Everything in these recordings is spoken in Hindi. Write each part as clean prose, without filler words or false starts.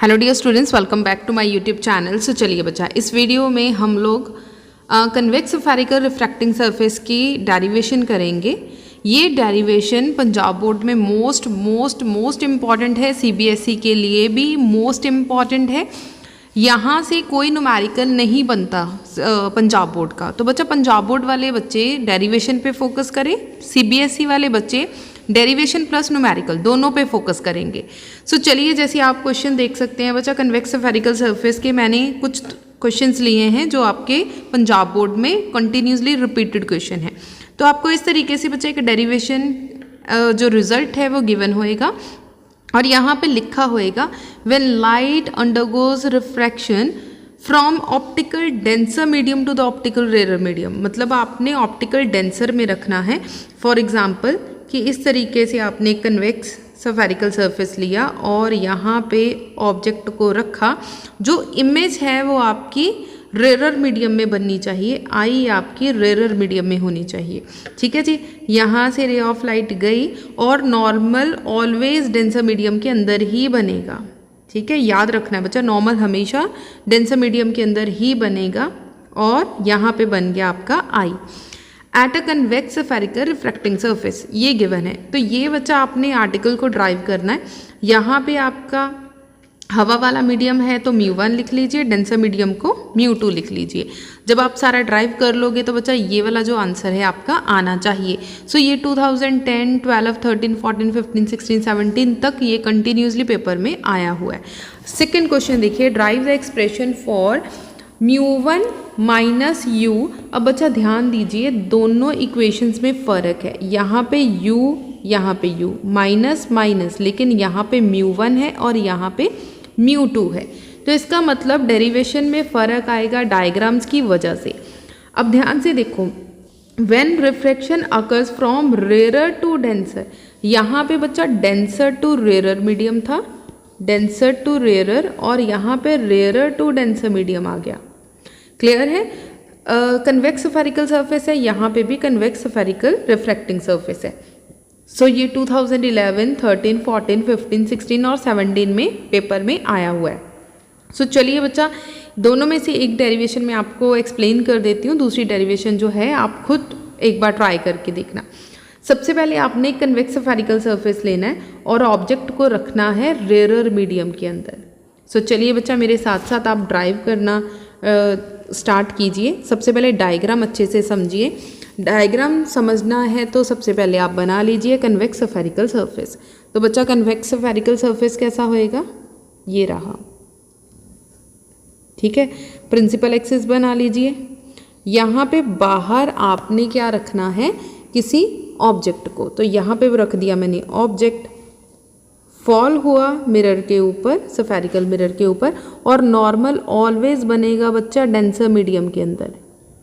Hello dear students, welcome back to my YouTube channel. So चलिए बच्चा, इस वीडियो में हम लोग कन्वेक्स स्फेरिकल रिफ्रैक्टिंग सरफेस की डेरिवेशन करेंगे। ये डेरिवेशन पंजाब बोर्ड में मोस्ट इम्पॉर्टेंट है, सीबीएसई के लिए भी मोस्ट इम्पॉर्टेंट है। यहाँ से कोई न्यूमेरिकल नहीं बनता पंजाब बोर्ड का। तो बच्चा पंजाब बोर्ड वाले बच्चे डेरिवेशन पे फोकस करें, सीबीएसई वाले बच्चे डेरिवेशन प्लस न्यूमेरिकल दोनों पे फोकस करेंगे। सो चलिए, जैसे आप क्वेश्चन देख सकते हैं बच्चा, कन्वेक्स स्फेरिकल सरफेस के मैंने कुछ क्वेश्चंस लिए हैं जो आपके पंजाब बोर्ड में कंटिन्यूसली रिपीटेड क्वेश्चन है। तो आपको इस तरीके से बच्चा एक डेरिवेशन जो रिजल्ट है वो गिवन होएगा और यहाँ पे लिखा होएगा when light undergoes refraction from optical denser medium to the optical rare medium. मतलब आपने ऑप्टिकल डेंसर में रखना है। फॉर एग्जाम्पल कि इस तरीके से आपने कन्वेक्स स्फेरिकल सरफेस लिया और यहाँ पे ऑब्जेक्ट को रखा। जो इमेज है वो आपकी रेयर मीडियम में बननी चाहिए, आई आपकी रेयर मीडियम में होनी चाहिए। ठीक है जी, यहाँ से रे ऑफ लाइट गई और नॉर्मल ऑलवेज डेंसर मीडियम के अंदर ही बनेगा। ठीक है, याद रखना है बच्चा, नॉर्मल हमेशा डेंसर मीडियम के अंदर ही बनेगा और यहाँ पे बन गया आपका I at a convex spherical refracting surface. ये गिवन है। तो ये बच्चा आपने आर्टिकल को ड्राइव करना है। यहाँ पे आपका हवा वाला मीडियम है तो μ1 लिख लीजिए, डेंसर मीडियम को μ2 लिख लीजिए। जब आप सारा ड्राइव कर लोगे तो बच्चा ये वाला जो आंसर है आपका आना चाहिए। सो ये 2010, 12, 13, 14, 15, 16, 17 तक ये कंटिन्यूसली पेपर में आया हुआ है। सेकेंड क्वेश्चन देखिए, derive the expression for μ1 minus u। अब बच्चा ध्यान दीजिए, दोनों इक्वेशंस में फ़र्क है। यहाँ पे u, यहाँ पे u, माइनस माइनस, लेकिन यहाँ पे μ1 है और यहाँ पे μ2 है। तो इसका मतलब डेरिवेशन में फ़र्क आएगा डायग्राम्स की वजह से। अब ध्यान से देखो, when refraction occurs from rare to denser, यहाँ पे बच्चा डेंसर टू रेयर मीडियम था, डेंसर टू रेयर, और यहाँ पे रेयर टू डेंसर मीडियम आ गया। क्लियर है? कन्वेक्स स्फेरिकल सरफेस है, यहाँ पे भी कन्वेक्स स्फेरिकल रिफ्रैक्टिंग सरफेस है। सो ये 2011, 13, 14, 15, 16 और 17 में पेपर में आया हुआ है। सो चलिए बच्चा, दोनों में से एक डेरिवेशन मैं आपको एक्सप्लेन कर देती हूँ, दूसरी डेरिवेशन जो है आप खुद एक बार ट्राई करके देखना। सबसे पहले आपने कन्वेक्स स्फेरिकल सरफेस लेना है और ऑब्जेक्ट को रखना है रेयर मीडियम के अंदर। सो चलिए बच्चा, मेरे साथ साथ आप ड्राइव करना स्टार्ट कीजिए। सबसे पहले डायग्राम अच्छे से समझिए। डायग्राम समझना है तो सबसे पहले आप बना लीजिए कन्वेक्स स्फेरिकल सरफेस। तो बच्चा कन्वेक्स स्फेरिकल सरफेस कैसा होएगा? ये रहा। ठीक है, प्रिंसिपल एक्सिस बना लीजिए। यहाँ पे बाहर आपने क्या रखना है? किसी ऑब्जेक्ट को। तो यहाँ पे रख दिया मैंने ऑब्जेक्ट, फॉल हुआ मिरर के ऊपर, स्फेरिकल मिरर के ऊपर, और नॉर्मल ऑलवेज बनेगा बच्चा डेंसर मीडियम के अंदर।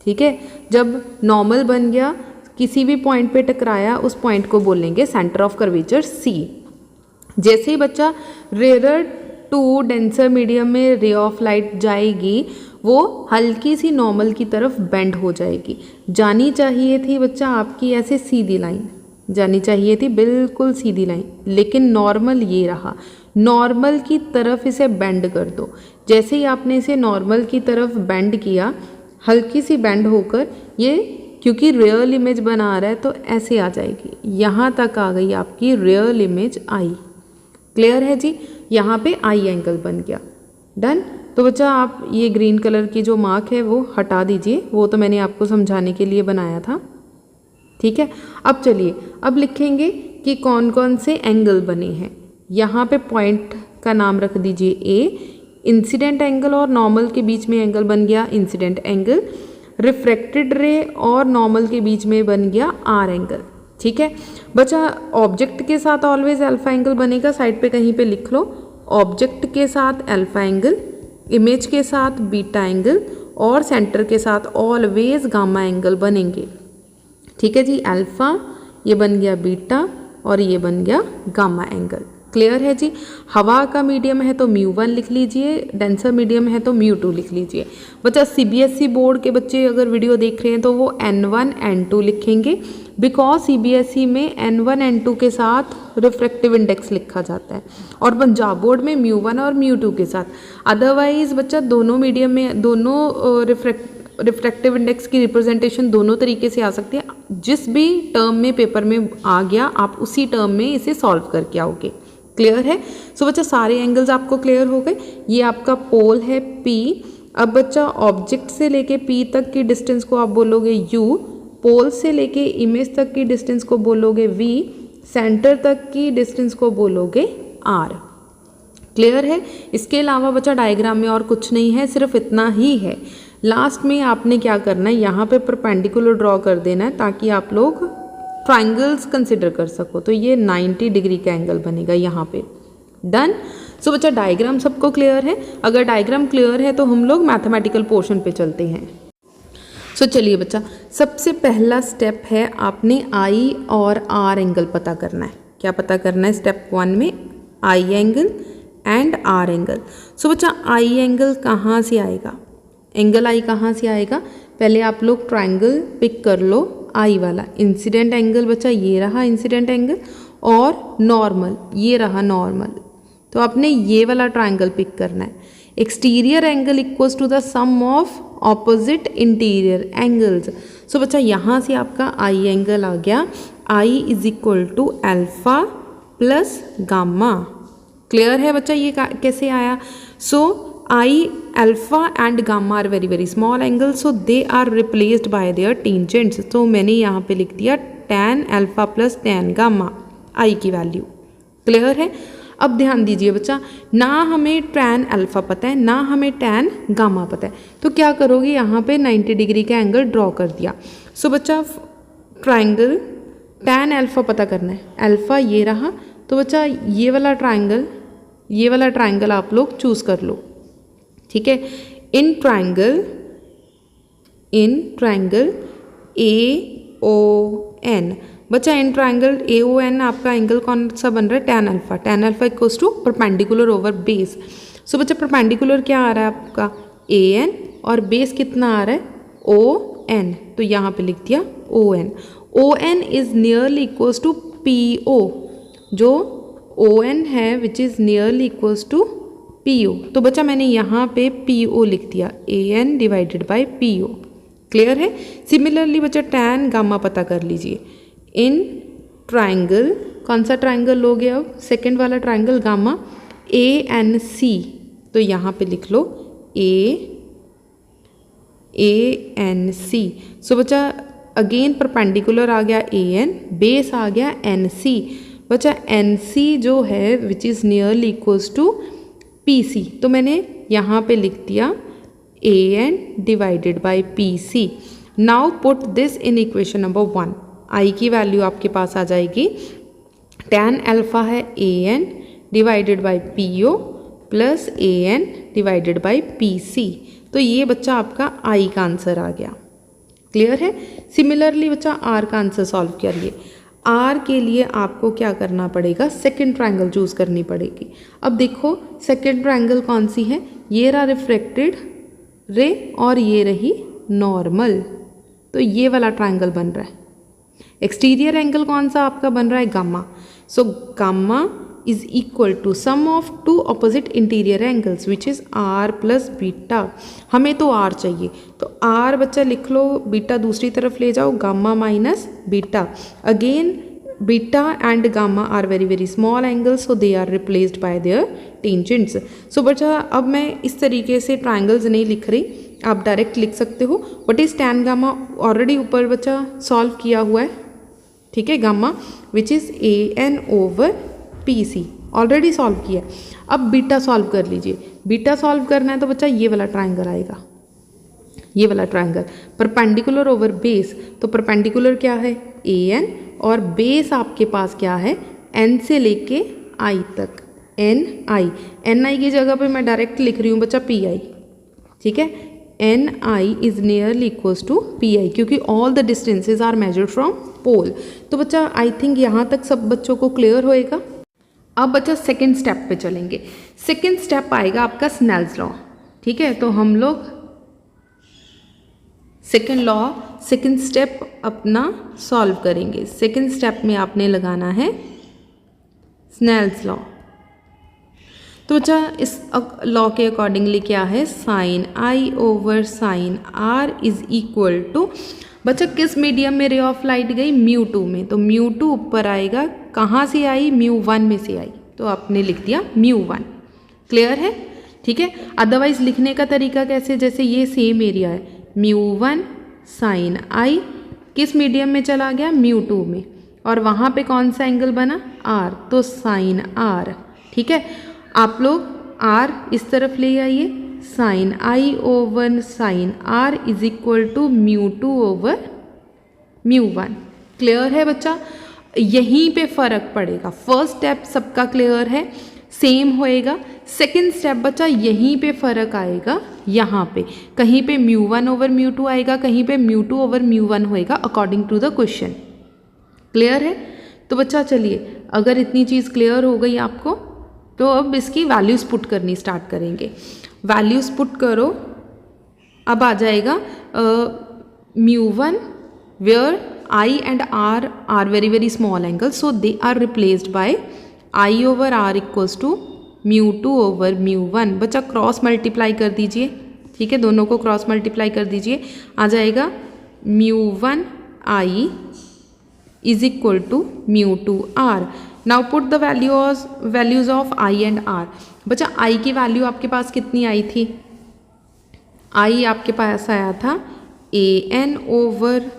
ठीक है, जब नॉर्मल बन गया, किसी भी पॉइंट पे टकराया, उस पॉइंट को बोलेंगे सेंटर ऑफ कर्वेचर सी। जैसे ही बच्चा रेयर टू डेंसर मीडियम में रे ऑफ लाइट जाएगी, वो हल्की सी नॉर्मल की तरफ बेंड हो जाएगी। जानी चाहिए थी बच्चा आपकी ऐसे सीधी लाइन, जानी चाहिए थी बिल्कुल सीधी लाइन, लेकिन नॉर्मल ये रहा। नॉर्मल की तरफ इसे बेंड कर दो। जैसे ही आपने इसे नॉर्मल की तरफ बेंड किया, हल्की सी बेंड होकर ये, क्योंकि रियल इमेज बना रहा है तो ऐसे आ जाएगी। यहाँ तक आ गई आपकी रियल इमेज आई। क्लियर है जी? यहाँ पे आई एंगल बन गया। डन। तो बच्चा आप ये ग्रीन कलर की जो मार्क है वो हटा दीजिए, वो तो मैंने आपको समझाने के लिए बनाया था। ठीक है, अब चलिए, अब लिखेंगे कि कौन कौन से एंगल बने हैं। यहाँ पे पॉइंट का नाम रख दीजिए ए। इंसिडेंट एंगल और नॉर्मल के बीच में एंगल बन गया इंसिडेंट एंगल। रिफ्रैक्टेड रे और नॉर्मल के बीच में बन गया आर एंगल। ठीक है बच्चा, ऑब्जेक्ट के साथ ऑलवेज अल्फा एंगल बनेगा। साइड पे कहीं पे लिख लो, ऑब्जेक्ट के साथ अल्फा एंगल, इमेज के साथ बीटा एंगल, और सेंटर के साथ ऑलवेज गामा एंगल बनेंगे। ठीक है जी, अल्फा, ये बन गया बीटा और ये बन गया गामा एंगल। क्लियर है जी। हवा का मीडियम है तो μ1 लिख लीजिए, डेंसर मीडियम है तो μ2 लिख लीजिए। बच्चा CBSE बोर्ड के बच्चे अगर वीडियो देख रहे हैं तो वो N1 N2 लिखेंगे, बिकॉज CBSE में N1 N2 के साथ रिफ्रैक्टिव इंडेक्स लिखा जाता है और पंजाब बोर्ड में μ1 और μ2 के साथ। अदरवाइज बच्चा दोनों मीडियम में दोनों रिफ्रैक्टिव इंडेक्स की रिप्रेजेंटेशन दोनों तरीके से आ सकती है। जिस भी टर्म में पेपर में आ गया आप उसी टर्म में इसे सॉल्व करके आओगे। क्लियर है। सो बच्चा सारे एंगल्स आपको क्लियर हो गए। ये आपका पोल है P। अब बच्चा ऑब्जेक्ट से लेके P तक की डिस्टेंस को आप बोलोगे U, पोल से लेके इमेज तक की डिस्टेंस को बोलोगे V, सेंटर तक की डिस्टेंस को बोलोगे R। क्लियर है। इसके अलावा बच्चा डायग्राम में और कुछ नहीं है, सिर्फ इतना ही है। लास्ट में आपने क्या करना है, यहाँ पे परपेंडिकुलर ड्रॉ कर देना है ताकि आप लोग ट्राइंगल्स कंसिडर कर सको। तो ये 90 डिग्री का एंगल बनेगा यहाँ पे। डन। सो बच्चा डायग्राम सबको क्लियर है। अगर डायग्राम क्लियर है तो हम लोग मैथमेटिकल पोर्शन पे चलते हैं। सो चलिए बच्चा, सबसे पहला स्टेप है आपने आई और आर एंगल पता करना है। क्या पता करना है स्टेप 1 में? आई एंगल एंड आर एंगल। सो बच्चा आई एंगल कहाँ से आएगा? एंगल आई कहाँ से आएगा? पहले आप लोग ट्राइंगल पिक कर लो आई वाला। इंसिडेंट एंगल बच्चा ये रहा इंसिडेंट एंगल, और नॉर्मल ये रहा नॉर्मल। तो आपने ये वाला ट्राइंगल पिक करना है। Exterior angle equals to the sum of opposite interior angles. So बच्चा यहाँ से आपका आई एंगल आ गया, I is equal to alpha plus gamma. Clear है बच्चा ये कैसे आया? सो I, alpha and gamma are very very small angles, so they are replaced by their tangents। तो मैंने यहाँ पे लिख दिया tan alpha plus tan gamma, I की वैल्यू। क्लियर है। अब ध्यान दीजिए बच्चा, ना हमें tan alpha पता है ना हमें tan gamma पता है, तो क्या करोगे, यहाँ पे 90 डिग्री का एंगल ड्रॉ कर दिया। सो बच्चा ट्राइंगल tan alpha पता करना है, अल्फा ये रहा। तो बच्चा ये वाला ट्राइंगल आप लोग चूज़ कर लो। ठीक है। इन ट्राइंगल AON बच्चा, इन ट्राइंगल AON आपका एंगल कौन सा बन रहा है? tan alpha. tan alpha equals to perpendicular over base. So बच्चा परपेंडिकुलर क्या आ रहा है आपका? AN, और बेस कितना आ रहा है? ON। तो यहाँ पे लिख दिया ON। ON is nearly equals to PO। जो ON है which is nearly equals to PO। तो बच्चा मैंने यहाँ पे PO लिख दिया, AN divided by PO। Clear है। सिमिलरली बच्चा tan गामा पता कर लीजिए। इन ट्राइंगल, कौन सा ट्राइंगल लोगे अब? सेकेंड वाला ट्राइंगल गामा, ANC। तो यहाँ पे लिख लो ANC। सो बच्चा अगेन परपेंडिकुलर आ गया AN, बेस आ गया NC। बच्चा NC जो है which is nearly equals to PC। तो मैंने यहाँ पे लिख दिया AN divided by PC। Now put this in equation number 1। I की वैल्यू आपके पास आ जाएगी, tan अल्फा है AN divided by PO plus AN divided by PC। तो ये बच्चा आपका आई का आंसर आ गया। क्लियर है। सिमिलरली बच्चा आर का आंसर सॉल्व करिए। आर के लिए आपको क्या करना पड़ेगा? सेकेंड ट्राइंगल चूज़ करनी पड़ेगी। अब देखो सेकेंड ट्राइंगल कौन सी है? ये रहा रिफ्लेक्टेड रे और ये रही नॉर्मल। तो ये वाला ट्राइंगल बन रहा है। एक्सटीरियर एंगल कौन सा आपका बन रहा है? Gamma. So gamma is equal to sum of two opposite interior angles which is R plus beta. हमें तो आर चाहिए, तो आर बच्चा लिख लो, बीटा दूसरी तरफ ले जाओ, gamma minus beta. Again beta and gamma are very very small angles, so they are replaced by their tangents. So बच्चा अब मैं इस तरीके से ट्राइंगल्स नहीं लिख रही, आप डायरेक्ट लिख सकते हो। What is tan gamma? Already ऊपर बच्चा सॉल्व किया हुआ है। ठीक है। Gamma which is AN over PC already solve किया। अब बीटा सॉल्व कर लीजिए। बीटा सॉल्व करना है तो बच्चा ये वाला ट्राइंगल आएगा, ये वाला ट्राइंगल परपेंडिकुलर ओवर बेस। तो परपेंडिकुलर क्या है? AN, और बेस आपके पास क्या है? N से लेके I तक, NI की जगह पे मैं डायरेक्ट लिख रही हूँ बच्चा PI। ठीक है। NI is nearly equals to PI, क्योंकि all the distances are measured from pole. तो बच्चा आई थिंक यहाँ तक सब बच्चों को क्लियर होएगा। अब बच्चा सेकेंड स्टेप पे चलेंगे। सेकेंड स्टेप आएगा आपका स्नेल्स लॉ, ठीक है। तो हम लोग सेकेंड स्टेप अपना सॉल्व करेंगे। सेकेंड स्टेप में आपने लगाना है स्नेल्स लॉ। तो बच्चा इस लॉ के अकॉर्डिंगली क्या है, sine I over sine R is equal to, बच्चा किस मीडियम में रे ऑफ लाइट गई, μ2 में, तो μ2 ऊपर आएगा, कहाँ से आई, μ1 में से आई, तो आपने लिख दिया μ1। क्लियर है, ठीक है। अदरवाइज लिखने का तरीका कैसे, जैसे ये सेम एरिया है, μ1 साइन आई किस मीडियम में चला गया, μ2 में, और वहाँ पे कौन सा एंगल बना, r, तो साइन आर, ठीक है। आप लोग r इस तरफ ले आइए, sine I over sine R is equal to μ2 over μ1। Clear है बच्चा, यहीं पे फर्क पड़ेगा। फर्स्ट स्टेप सबका क्लियर है, सेम होएगा। सेकेंड स्टेप बच्चा यहीं पे फर्क आएगा, यहाँ पे कहीं पे μ1 ओवर μ2 आएगा, कहीं पे μ2 ओवर μ1 होएगा according to the question. Clear है, तो बच्चा चलिए, अगर इतनी चीज़ क्लियर हो गई आपको, तो अब इसकी वैल्यूज़ पुट करनी स्टार्ट करेंगे। वैल्यूज़ पुट करो, अब आ जाएगा μ1 where I and R are very very small angles, so they are replaced by I over R equals to μ2 over μ1। बच्चा क्रॉस मल्टीप्लाई कर दीजिए, ठीक है, दोनों को क्रॉस मल्टीप्लाई कर दीजिए, आ जाएगा μ1 I is equal to μ2 R। Now put the values of I and R। बच्चा I की वैल्यू आपके पास कितनी आई थी, I आपके पास आया था AN over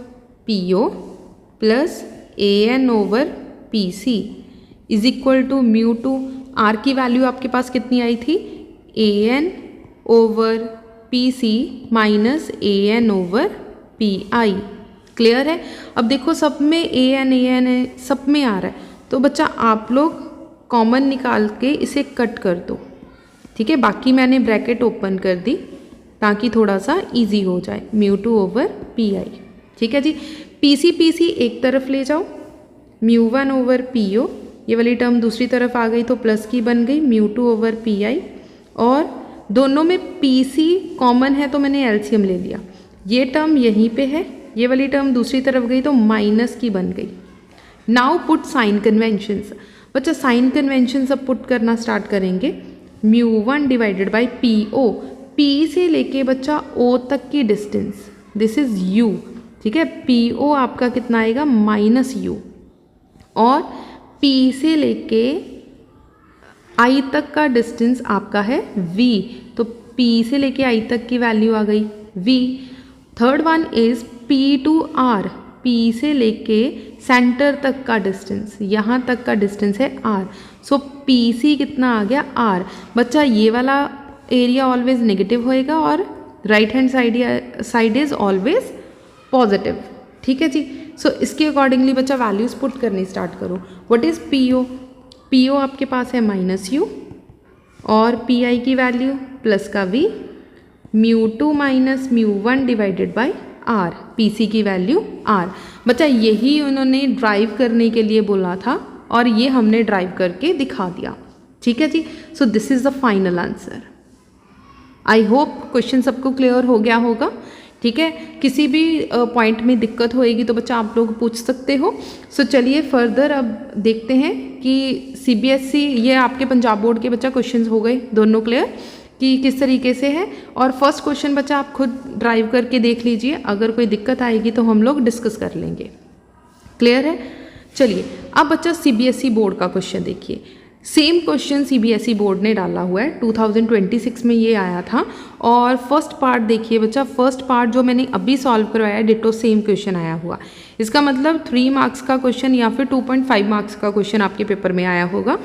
PO plus AN over PC is equal to μ2। R की वैल्यू आपके पास कितनी आई थी, AN over PC minus AN over PI। Clear है, अब देखो सब में AN है, सब में आ रहा है, तो बच्चा आप लोग कॉमन निकाल के इसे कट कर दो, ठीक है। बाकी मैंने ब्रैकेट ओपन कर दी ताकि थोड़ा सा इजी हो जाए, μ2 ओवर PI, ठीक है जी। PC एक तरफ ले जाओ, μ1 ओवर PO, ये वाली टर्म दूसरी तरफ आ गई तो प्लस की बन गई μ2 ओवर PI, और दोनों में PC कॉमन है तो मैंने एलसीएम ले लिया, ये टर्म यहीं पे है, ये वाली टर्म दूसरी तरफ गई तो माइनस की बन गई। Now put sign conventions. बच्चा साइन कन्वेंशन अब पुट करना स्टार्ट करेंगे। μ1 डिवाइडेड बाई PO, P से लेके बच्चा O तक की डिस्टेंस, दिस इज U, ठीक है। PO आपका कितना आएगा, माइनस U, और P से लेके I तक का डिस्टेंस आपका है V, तो P से लेके I तक की वैल्यू आ गई V। Third one is P to R, P से लेके सेंटर तक का डिस्टेंस, यहाँ तक का डिस्टेंस है R, सो PC कितना आ गया R। बच्चा ये वाला एरिया ऑलवेज नेगेटिव होएगा और right hand side is always positive, ठीक है जी। सो इसके अकॉर्डिंगली बच्चा वैल्यूज पुट करनी स्टार्ट करो। व्हाट इज PO, PO आपके पास है माइनस U, और PI की वैल्यू प्लस का V, μ2 minus μ1 divided by R, PC की वैल्यू R। बच्चा यही उन्होंने ड्राइव करने के लिए बोला था और ये हमने ड्राइव करके दिखा दिया, ठीक है जी। So this is the final answer. I hope question सबको क्लियर हो गया होगा, ठीक है। किसी भी पॉइंट में दिक्कत होएगी तो बच्चा आप लोग पूछ सकते हो। सो चलिए फर्दर अब देखते हैं कि CBSE, ये आपके पंजाब बोर्ड के बच्चा क्वेश्चंस हो गए दोनों क्लियर कि किस तरीके से है, और फर्स्ट क्वेश्चन बच्चा आप खुद ड्राइव करके देख लीजिए, अगर कोई दिक्कत आएगी तो हम लोग डिस्कस कर लेंगे। क्लियर है, चलिए अब बच्चा CBSE बोर्ड का क्वेश्चन देखिए। सेम क्वेश्चन CBSE बोर्ड ने डाला हुआ है, 2026 में ये आया था, और फर्स्ट पार्ट देखिए बच्चा, फर्स्ट पार्ट जो मैंने अभी सॉल्व करवाया डिटो सेम क्वेश्चन आया हुआ। इसका मतलब 3 मार्क्स का क्वेश्चन या फिर 2.5 मार्क्स का क्वेश्चन आपके पेपर में आया होगा।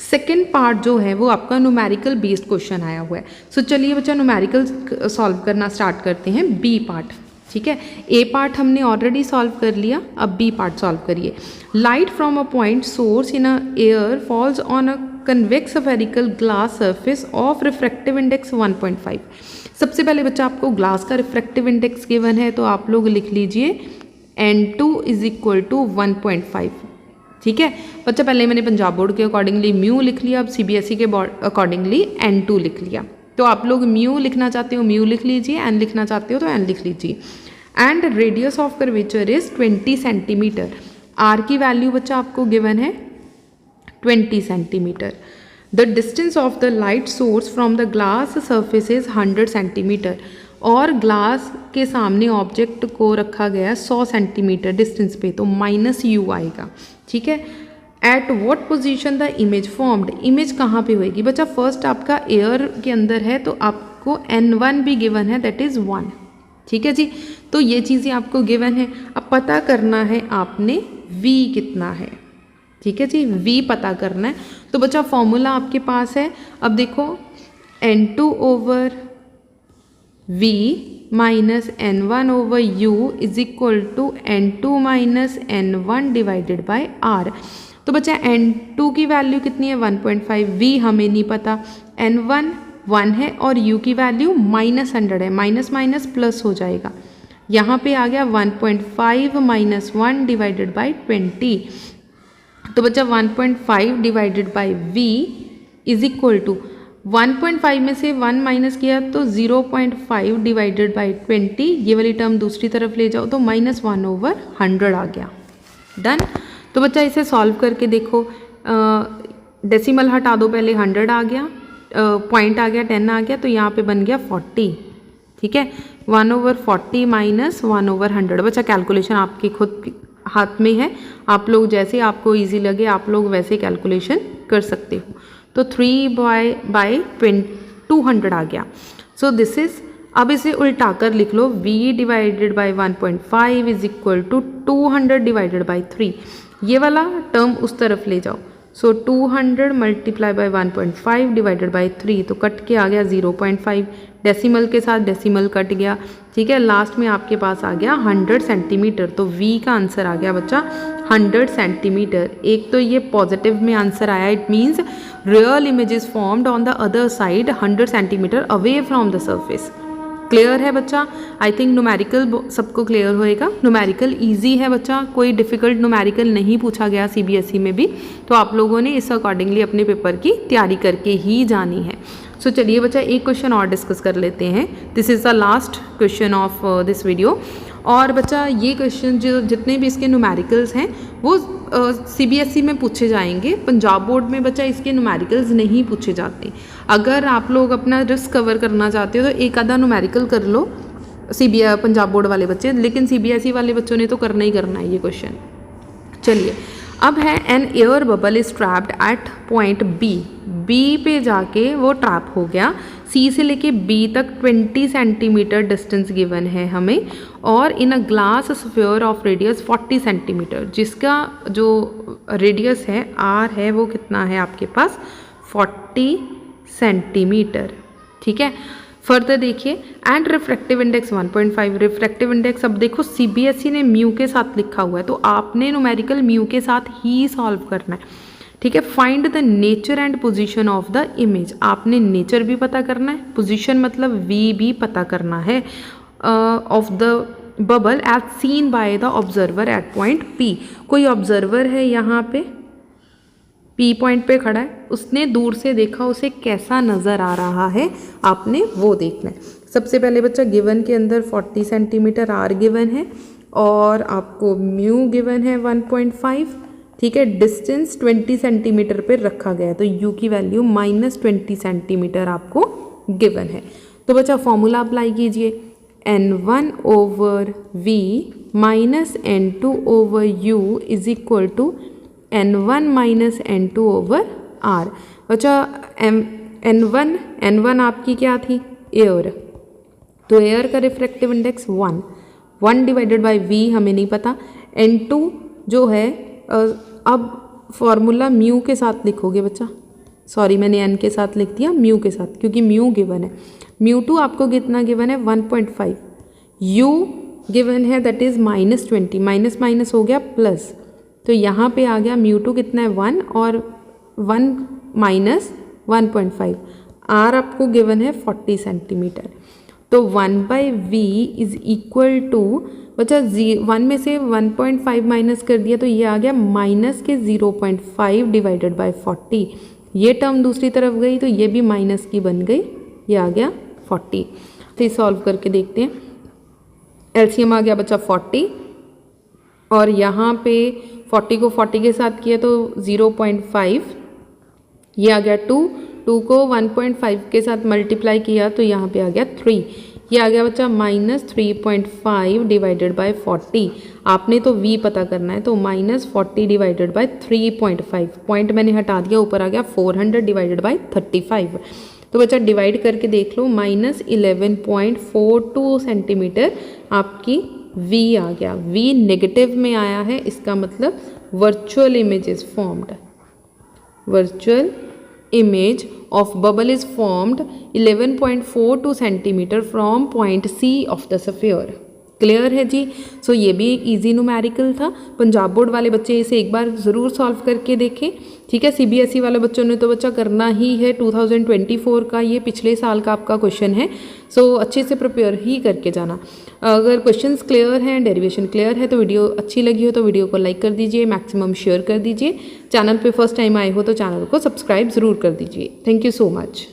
सेकेंड पार्ट जो है वो आपका न्यूमेरिकल बेस्ड क्वेश्चन आया हुआ है। सो चलिए बच्चा न्यूमेरिकल सॉल्व करना स्टार्ट करते हैं, B पार्ट, ठीक है। A पार्ट हमने ऑलरेडी सॉल्व कर लिया, अब B पार्ट सॉल्व करिए। Light from a point source in a air falls on a convex spherical glass surface of refractive index 1.5। सबसे पहले बच्चा आपको ग्लास का रिफ्रैक्टिव इंडेक्स गिवन है, तो आप लोग लिख लीजिए N2 इज इक्वल टू 1.5, ठीक है बच्चा, पहले मैंने पंजाब बोर्ड के अकॉर्डिंगली म्यू लिख लिया, अब CBSE के अकॉर्डिंगली N2 लिख लिया। तो आप लोग म्यू लिखना चाहते हो म्यू लिख लीजिए, एन लिखना चाहते हो तो एन लिख लीजिए। And radius of curvature is 20 centimetre. R की वैल्यू बच्चा आपको गिवन है 20 centimetre. The distance of the light source from the glass surface is 100 centimetre. और ग्लास के सामने ऑब्जेक्ट को रखा गया 100 सेंटीमीटर डिस्टेंस पे, तो -u आएगा। ठीक है, at what position the image formed. Image कहाँ पे होएगी बच्चा, फर्स्ट आपका एयर के अंदर है तो आपको N1 भी गिवन है, दैट इज़ 1। ठीक है जी, तो ये चीज़ें आपको गिवन है। अब पता करना है आपने V कितना है। ठीक है जी, V पता करना है। तो बच्चा फॉर्मूला आपके पास है, अब देखो N2 over V minus N1 over U is equal to N2 minus N1 divided by R। तो बच्चा N2 की वैल्यू कितनी है 1.5, V हमें नहीं पता, N1 1 है और U की वैल्यू -100 है, माइनस माइनस प्लस हो जाएगा। यहाँ पे आ गया 1.5 माइनस 1 डिवाइडेड बाई 20। तो बच्चा 1.5 divided by V is equal to 1.5 में से 1 माइनस किया तो 0.5 डिवाइडेड बाई 20, ये वाली टर्म दूसरी तरफ ले जाओ तो -1 ओवर 100 आ गया। डन। तो बच्चा इसे सॉल्व करके देखो, डेसिमल हटा दो, पहले 100 आ गया, पॉइंट आ गया 10 आ गया, तो यहाँ पे बन गया 40। ठीक है, 1 ओवर 40 माइनस 1 ओवर 100। बच्चा कैलकुलेशन आपके खुद हाथ में है, आप लोग जैसे आपको इजी लगे आप लोग वैसे कैलकुलेशन कर सकते हो। तो 3 बाई 200 आ गया। सो दिस इज, अब इसे उल्टा कर लिख लो, V divided by 1.5 is equal to 200 divided by 3। ये वाला टर्म उस तरफ ले जाओ, so 200 multiply by 1.5 divided by 3, तो कट के आ गया 0.5, डेसिमल के साथ डेसिमल कट गया। ठीक है, लास्ट में आपके पास आ गया 100 सेंटीमीटर। तो V का आंसर आ गया बच्चा 100 सेंटीमीटर। एक तो ये पॉजिटिव में आंसर आया, it means real image is formed on the other side 100 centimetre away from the surface. Clear है बच्चा, आई थिंक न्यूमेरिकल सबको क्लियर होएगा। न्यूमेरिकल इजी है बच्चा, कोई डिफिकल्ट न्यूमेरिकल नहीं पूछा गया CBSE में भी, तो आप लोगों ने इस अकॉर्डिंगली अपने पेपर की तैयारी करके ही जानी है। सो चलिए बच्चा एक क्वेश्चन और डिस्कस कर लेते हैं। This is the last question of this video. और बच्चा ये क्वेश्चन जो जितने भी इसके न्यूमेरिकल्स हैं वो CBSE में पूछे जाएंगे। पंजाब बोर्ड में बच्चा इसके न्यूमेरिकल्स नहीं पूछे जाते। अगर आप लोग अपना रिस्क कवर करना चाहते हो तो एक आधा न्यूमेरिकल कर लो पंजाब बोर्ड वाले बच्चे, लेकिन CBSE वाले बच्चों ने तो करना ही करना है ये क्वेश्चन। चलिए, अब है an air bubble is trapped at point B पे जाके वो ट्रैप हो गया। C से लेके B तक 20 सेंटीमीटर डिस्टेंस गिवन है हमें, और in a glass sphere of radius 40 centimetre, जिसका जो रेडियस है R है वो कितना है आपके पास 40 सेंटीमीटर। ठीक है, फर्दर देखिए, and refractive index 1.5। Refractive index अब देखो CBSE ने म्यू के साथ लिखा हुआ है, तो आपने न्यूमेरिकल म्यू के साथ ही सॉल्व करना है। ठीक है, find the nature and position of the image. आपने नेचर भी पता करना है, पोजीशन मतलब V भी पता करना है, of the bubble as seen by the observer at point P। कोई ऑब्जर्वर है यहाँ पे P पॉइंट पे खड़ा है, उसने दूर से देखा, उसे कैसा नज़र आ रहा है आपने वो देखना है। सबसे पहले बच्चा गिवन के अंदर 40 सेंटीमीटर R गिवन है और आपको म्यू गिवन है 1.5। ठीक है, डिस्टेंस 20 सेंटीमीटर पे रखा गया है, तो U की वैल्यू -20 सेंटीमीटर आपको गिवन है। तो बच्चा फॉर्मूला अप्लाई कीजिए, N1 over V minus N2 over U is equal to N1 minus N2 over R। बच्चा N1 आपकी क्या थी, एयर, तो एयर का refractive index 1 divided by V हमें नहीं पता। N2 जो है, अब फॉर्मूला म्यू के साथ लिखोगे बच्चा, सॉरी मैंने N के साथ लिख दिया, म्यू के साथ, क्योंकि म्यू गिवन है। म्यू2 आपको कितना गिवन है 1.5, U गिवन है दैट इज़ -20, माइनस माइनस हो गया प्लस, तो यहाँ पे आ गया म्यू2 कितना है 1 और 1 माइनस 1.5। R आपको गिवन है 40 सेंटीमीटर। तो 1/v इज इक्वल टू बच्चा 1 में से 1.5 माइनस कर दिया तो ये आ गया माइनस के 0.5 डिवाइडेड बाय 40। ये टर्म दूसरी तरफ गई तो ये भी माइनस की बन गई, ये आ गया 40। तो सॉल्व करके देखते हैं। एलसीएम आ गया बच्चा 40 और यहाँ पे 40 को 40 के साथ किया तो 0.5, ये आ गया 2 को 1.5 के साथ मल्टीप्लाई किया तो यहाँ पे आ गया 3, ये आ गया बच्चा माइनस 3.5 डिवाइडेड बाय 40। आपने तो v पता करना है तो माइनस 40 डिवाइडेड बाय 3.5, पॉइंट मैंने हटा दिया, ऊपर आ गया 400 डिवाइडेड बाय 35। तो बच्चा डिवाइड करके देख लो, माइनस 11.42 सेंटीमीटर आपकी v आ गया। v नेगेटिव में आया है, इसका मतलब virtual image is formed, virtual image of bubble is formed 11.42 centimeter from point C of the sphere। Clear है जी। सो ये भी एक इजी न्यूमेरिकल था। पंजाब बोर्ड वाले बच्चे इसे एक बार ज़रूर सॉल्व करके देखें, ठीक है। सीबीएसई वाले बच्चों ने तो बच्चा करना ही है, 2024 का ये पिछले साल का आपका क्वेश्चन है। सो अच्छे से प्रिपेयर ही करके जाना। अगर क्वेश्चंस क्लियर हैं, डेरिवेशन क्लियर है तो वीडियो अच्छी लगी हो तो वीडियो को लाइक कर दीजिए, मैक्सिमम शेयर कर दीजिए। चैनल पे फर्स्ट टाइम आए हो तो चैनल को सब्सक्राइब ज़रूर कर दीजिए। Thank you so much.